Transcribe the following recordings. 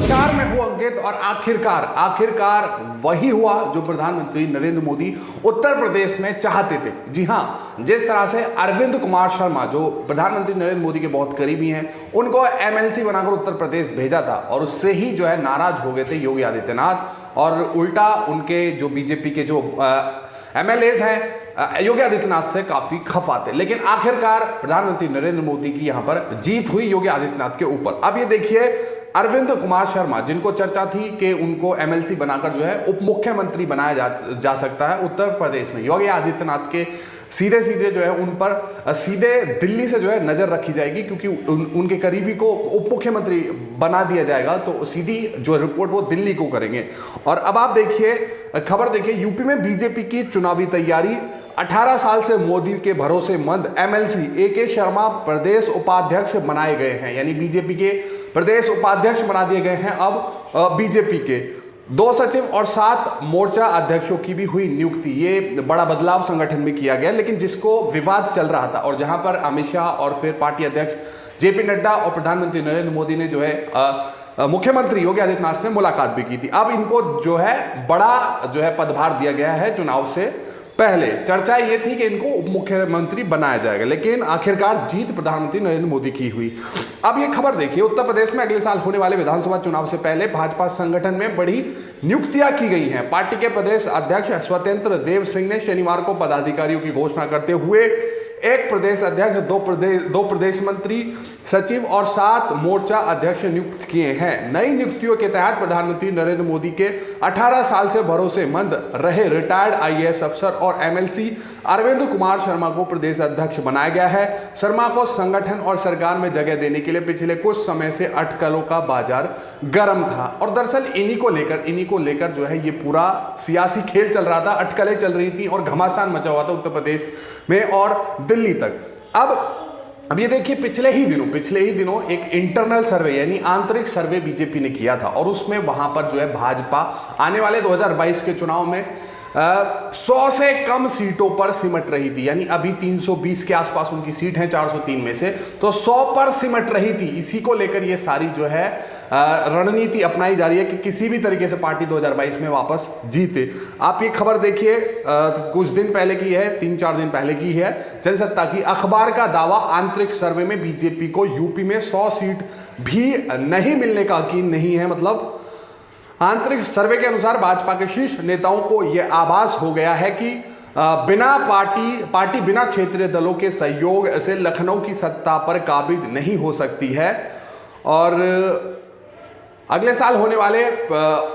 नमस्कार, मैं हूं अंकित और आखिरकार वही हुआ जो प्रधानमंत्री नरेंद्र मोदी उत्तर प्रदेश में चाहते थे। जी हां, जिस तरह से अरविंद कुमार शर्मा जो प्रधानमंत्री नरेंद्र मोदी के बहुत करीबी हैं, उनको एमएलसी बनाकर उत्तर प्रदेश भेजा था और उससे ही जो है नाराज हो गए थे योगी आदित्यनाथ और उल्टा उनके जो बीजेपी के जो एमएलएज हैं योगी आदित्यनाथ से काफी खफा थे। लेकिन आखिरकार प्रधानमंत्री नरेंद्र मोदी की यहां पर जीत हुई योगी आदित्यनाथ के ऊपर। अब ये देखिए, अरविंद कुमार शर्मा जिनको चर्चा थी कि उनको एमएलसी बनाकर जो है उप मुख्यमंत्री बनाया जा सकता है उत्तर प्रदेश में, योगी आदित्यनाथ के सीधे जो है उन पर सीधे दिल्ली से जो है नजर रखी जाएगी, क्योंकि उनके करीबी को उप मुख्यमंत्री बना दिया जाएगा तो सीधी जो रिपोर्ट वो दिल्ली को करेंगे। और अब आप देखिए, खबर देखिए, यूपी में बीजेपी की चुनावी तैयारी। 18 साल से मोदी के भरोसेमंद एमएलसी एके शर्मा प्रदेश उपाध्यक्ष बनाए गए हैं, यानी बीजेपी के प्रदेश उपाध्यक्ष बना दिए गए हैं। अब बीजेपी के 2 सचिव और 7 मोर्चा अध्यक्षों की भी हुई नियुक्ति। ये बड़ा बदलाव संगठन में किया गया, लेकिन जिसको विवाद चल रहा था और जहां पर अमित शाह और फिर पार्टी अध्यक्ष जेपी नड्डा और प्रधानमंत्री नरेंद्र मोदी ने जो है मुख्यमंत्री योगी आदित्यनाथ से मुलाकात भी की थी। अब इनको जो है बड़ा जो है पदभार दिया गया है। चुनाव से पहले चर्चा ये थी कि इनको उप मुख्यमंत्री बनाया जाएगा, लेकिन आखिरकार जीत प्रधानमंत्री नरेंद्र मोदी की हुई। अब ये खबर देखिए, उत्तर प्रदेश में अगले साल होने वाले विधानसभा चुनाव से पहले भाजपा संगठन में बड़ी नियुक्तियां की गई हैं। पार्टी के प्रदेश अध्यक्ष स्वतंत्र देव सिंह ने शनिवार को पदाधिकारियों की घोषणा करते हुए 1 प्रदेश अध्यक्ष, 2 प्रदेश मंत्री सचिव और 7 मोर्चा अध्यक्ष नियुक्त किए हैं। नई नियुक्तियों के तहत प्रधानमंत्री नरेंद्र मोदी के 18 साल से भरोसेमंद रहे रिटायर्ड आईएएस अफसर और एमएलसी अरविंद कुमार शर्मा को प्रदेश अध्यक्ष बनाया गया है। शर्मा को संगठन और सरकार में जगह देने के लिए पिछले कुछ समय से अटकलों का बाजार गर्म था और दरअसल इन्हीं को लेकर जो है ये पूरा सियासी खेल चल रहा था। अटकलें चल रही थी और घमासान मचा हुआ था उत्तर प्रदेश में और दिल्ली तक। अब ये देखिए, पिछले ही दिनों एक इंटरनल सर्वे यानी आंतरिक सर्वे बीजेपी ने किया था और उसमें वहां पर जो है भाजपा आने वाले 2022 के चुनाव में 100 से कम सीटों पर सिमट रही थी, यानी अभी 320 के आसपास उनकी सीट है 403 में से, तो 100 पर सिमट रही थी। इसी को लेकर ये सारी जो है रणनीति अपनाई जा रही है कि किसी भी तरीके से पार्टी 2022 में वापस जीते। आप ये खबर देखिए, कुछ दिन पहले की है, 3-4 दिन पहले की है। जनसत्ता की अखबार का दावा, आंतरिक सर्वे में बीजेपी को यूपी में 100 सीट भी नहीं मिलने का यकीन नहीं है। मतलब आंतरिक सर्वे के अनुसार भाजपा के शीर्ष नेताओं को यह आभास हो गया है कि बिना पार्टी बिना क्षेत्रीय दलों के सहयोग से लखनऊ की सत्ता पर काबिज नहीं हो सकती है। और अगले साल होने वाले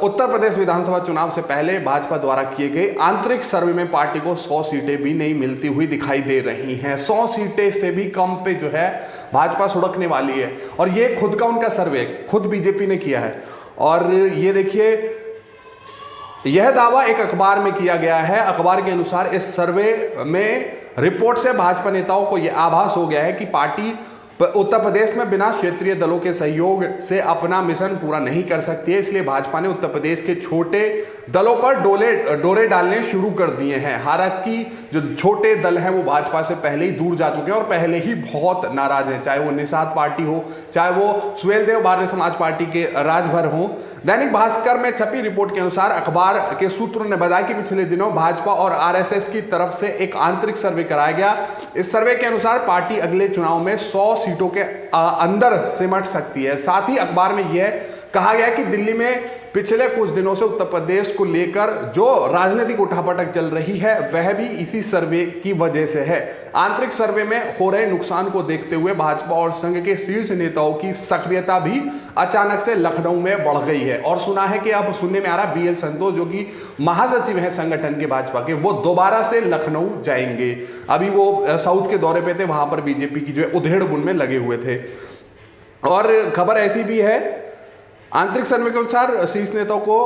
उत्तर प्रदेश विधानसभा चुनाव से पहले भाजपा द्वारा किए गए आंतरिक सर्वे में पार्टी को 100 सीटें भी नहीं मिलती हुई दिखाई दे रही हैं। 100 सीटें से भी कम पे जो है भाजपा सुड़कने वाली है और ये खुद का उनका सर्वे खुद बीजेपी ने किया है। और ये देखिए, यह दावा एक अखबार में किया गया है। अखबार के अनुसार इस सर्वे में रिपोर्ट से भाजपा नेताओं को यह आभास हो गया है कि पार्टी उत्तर प्रदेश में बिना क्षेत्रीय दलों के सहयोग से अपना मिशन पूरा नहीं कर सकती है। इसलिए भाजपा ने उत्तर प्रदेश के छोटे दलों पर डोरे डालने शुरू कर दिए हैं। हालांकि जो छोटे दल हैं वो भाजपा से पहले ही दूर जा चुके हैं और पहले ही बहुत नाराज हैं, चाहे वो निषाद पार्टी हो, चाहे वो सुहेलदेव भारतीय समाज पार्टी के राजभर हो। दैनिक भास्कर में छपी रिपोर्ट के अनुसार अखबार के सूत्रों ने बताया कि पिछले दिनों भाजपा और आरएसएस की तरफ से एक आंतरिक सर्वे कराया गया। इस सर्वे के अनुसार पार्टी अगले चुनाव में 100 सीटों के अंदर सिमट सकती है। साथ ही अखबार में यह कहा गया कि दिल्ली में पिछले कुछ दिनों से उत्तर प्रदेश को लेकर जो राजनीतिक उठापटक चल रही है वह भी इसी सर्वे की वजह से है। आंतरिक सर्वे में हो रहे नुकसान को देखते हुए भाजपा और संघ के शीर्ष नेताओं की सक्रियता भी अचानक से लखनऊ में बढ़ गई है। और सुना है कि अब सुनने में आ रहा BL संतोष जो कि महासचिव है संगठन के भाजपा के, वो दोबारा से लखनऊ जाएंगे। अभी वो साउथ के दौरे पे थे, वहां पर बीजेपी की जो है उधेड़-बुन में लगे हुए थे। और खबर ऐसी भी है, आंतरिक सर्वे के अनुसार शीर्ष नेताओं को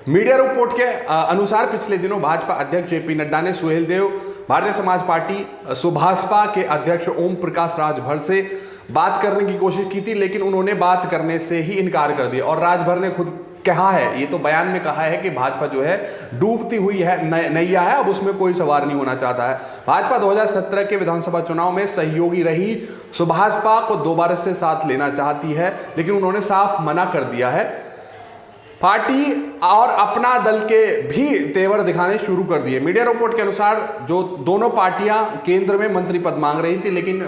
मीडिया रिपोर्ट के अनुसार पिछले दिनों भाजपा अध्यक्ष जेपी नड्डा ने सुहेलदेव भारतीय समाज पार्टी सुभाषपा के अध्यक्ष ओम प्रकाश राजभर से बात करने की कोशिश की थी, लेकिन उन्होंने बात करने से ही इनकार कर दिया। और राजभर ने खुद कहा है, ये तो बयान में कहा है कि भाजपा जो है डूबती हुई है नैया है, अब उसमें कोई सवार नहीं होना चाहता है। भाजपा 2017 के विधानसभा चुनाव में सहयोगी रही सो भाजपा को दोबारा से साथ लेना चाहती है, लेकिन उन्होंने साफ मना कर दिया है। पार्टी और अपना दल के भी तेवर दिखाने शुरू कर दिए। मीडिया रिपोर्ट के अनुसार जो दोनों पार्टियां केंद्र में मंत्री पद मांग रही थी, लेकिन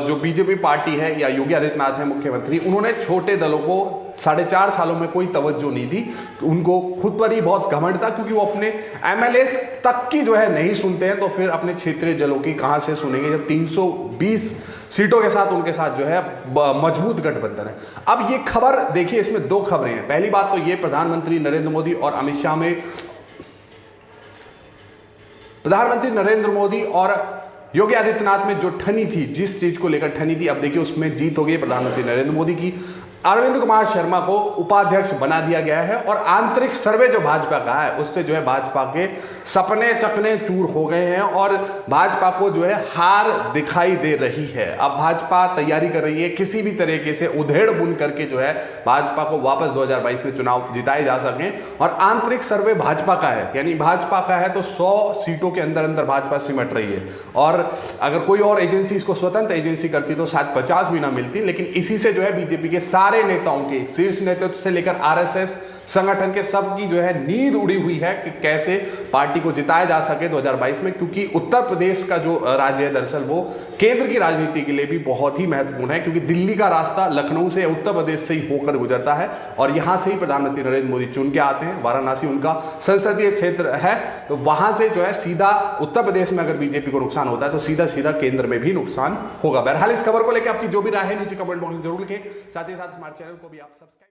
जो बीजेपी पार्टी है या योगी आदित्यनाथ है मुख्यमंत्री, उन्होंने छोटे दलों को 4.5 सालों में कोई तवज्जो नहीं दी। उनको खुद पर ही बहुत घमंड था, क्योंकि वो अपने एमएलए तक की जो है नहीं सुनते हैं, तो फिर अपने क्षेत्रीय दलों की कहां से सुनेंगे जब 320 सीटों के साथ उनके साथ जो है मजबूत गठबंधन है। अब ये खबर देखिए, इसमें 2 खबरें हैं। पहली बात तो ये, प्रधानमंत्री नरेंद्र मोदी और अमित शाह में, प्रधानमंत्री नरेंद्र मोदी और योगी आदित्यनाथ में जो ठनी थी, जिस चीज को लेकर ठनी थी, अब देखिए उसमें जीत हो गई प्रधानमंत्री नरेंद्र मोदी की। अरविंद कुमार शर्मा को उपाध्यक्ष बना दिया गया है और आंतरिक सर्वे जो भाजपा का है उससे जो है भाजपा के सपने चकने चूर हो गए हैं और भाजपा को जो है हार दिखाई दे रही है। अब भाजपा तैयारी कर रही है किसी भी तरीके से उधेड़ बुन करके जो है भाजपा को वापस 2022 में चुनाव जिताए जा सकें। और आंतरिक सर्वे भाजपा का है, यानी भाजपा का है तो 100 सीटों के अंदर अंदर भाजपा सिमट रही है। और अगर कोई और एजेंसी इसको स्वतंत्र एजेंसी करती तो शायद 50 भी ना मिलती, लेकिन इसी से जो है बीजेपी के सारे नेताओं के, शीर्ष नेतृत्व से लेकर आरएसएस संगठन के सबकी जो है नींद उड़ी हुई है कि कैसे पार्टी को जिताया जा सके 2022 में, क्योंकि उत्तर प्रदेश का जो राज्य है दरअसल वो केंद्र की राजनीति के लिए भी बहुत ही महत्वपूर्ण है, क्योंकि दिल्ली का रास्ता लखनऊ से उत्तर प्रदेश से ही होकर गुजरता है और यहां से ही प्रधानमंत्री नरेंद्र मोदी चुन के आते हैं। वाराणसी उनका संसदीय क्षेत्र है, तो वहां से जो है सीधा उत्तर प्रदेश में अगर बीजेपी को नुकसान होता है तो सीधा सीधा केंद्र में भी नुकसान होगा। बहरहाल इस खबर को लेकर आपकी जो भी राय है नीचे कमेंट बॉक्स में जरूर लिखें। साथ ही साथ हमारे चैनल को भी आप सब्सक्राइब